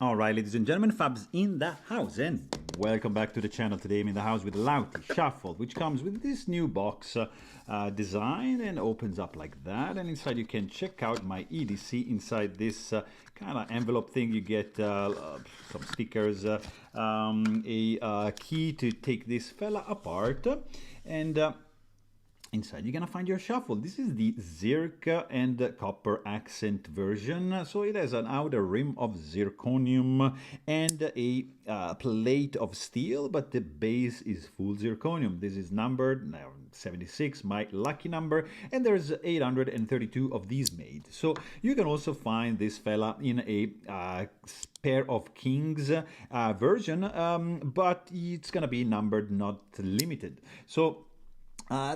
All right, ladies and gentlemen, Fabs in the house, and welcome back to the channel. Today I'm in the house with Lautie Shuffle, which comes with this new box design and opens up like that. And inside you can check out my EDC. Inside this kind of envelope thing, you get some stickers, a key to take this fella apart, and inside you're gonna find your shuffle. This is the Zirc and copper accent version. So it has an outer rim of zirconium and a plate of steel, but the base is full zirconium. This is numbered now 76, my lucky number, and there's 832 of these made. So you can also find this fella in a pair of kings version, but it's gonna be numbered, not limited. So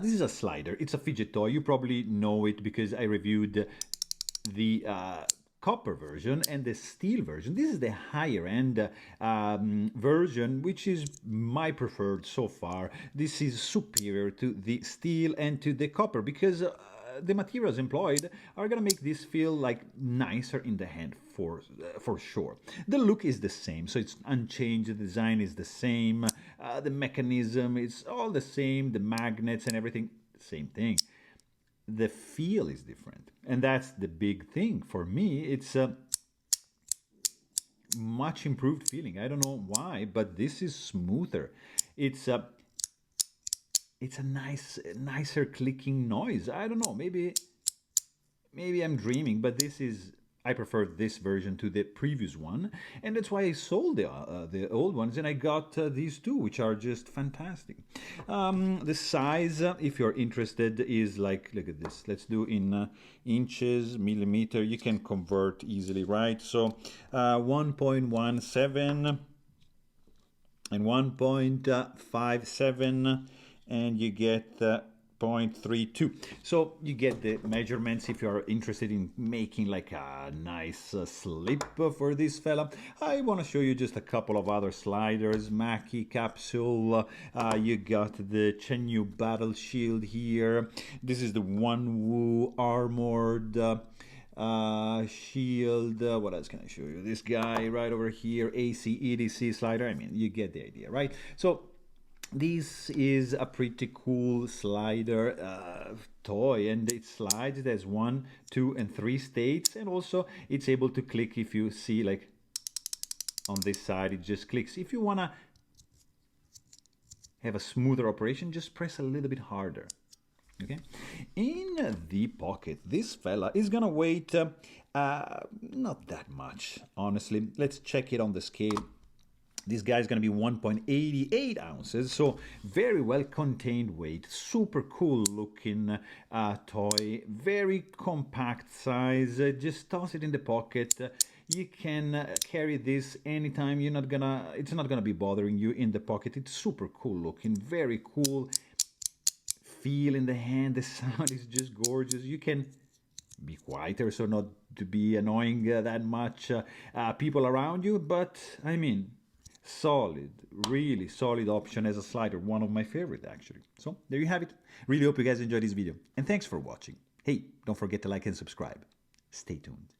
this is a slider. It's a fidget toy. You probably know it because I reviewed the copper version and the steel version. This is the higher end version, which is my preferred so far. This is superior to the steel and to the copper because the materials employed are gonna make this feel like nicer in the hand for sure. The look is the same, so it's unchanged. The design is the same. The mechanism is all the same. The magnets and everything, same thing. The feel is different, and that's the big thing for me. It's a much improved feeling. I don't know why, but this is smoother. It's a nicer clicking noise. I don't know, maybe I'm dreaming, but I prefer this version to the previous one, and that's why I sold the old ones, and I got these two, which are just fantastic. The size, if you're interested, is like, look at this. Let's do in inches, millimeter. You can convert easily, right? So 1.17 and 1.57, and you get 0.32. So you get the measurements if you're interested in making like a nice slip for this fella. I want to show you just a couple of other sliders. Maki capsule. You got the Chenyu battle shield here. This is the Wanwu armored shield. What else can I show you? This guy right over here, AC EDC slider. I mean, you get the idea, right? So this is a pretty cool slider toy, and it slides. It has 1, 2, and 3 states, and also it's able to click. If you see, like on this side, it just clicks. If you wanna have a smoother operation, just press a little bit harder. Okay. In the pocket, this fella is gonna weight not that much, honestly. Let's check it on the scale. This guy is going to be 1.88 ounces, so very well contained weight, super cool looking toy, very compact size. Just toss it in the pocket. You can carry this anytime. It's not gonna be bothering you in the pocket. It's super cool looking, very cool feel in the hand. The sound is just gorgeous. You can be quieter, so not to be annoying that much people around you, but I mean, solid, really solid option as a slider. One of my favorite, actually. So there you have it. Really hope you guys enjoyed this video, and thanks for watching. Hey, don't forget to like and subscribe. Stay tuned.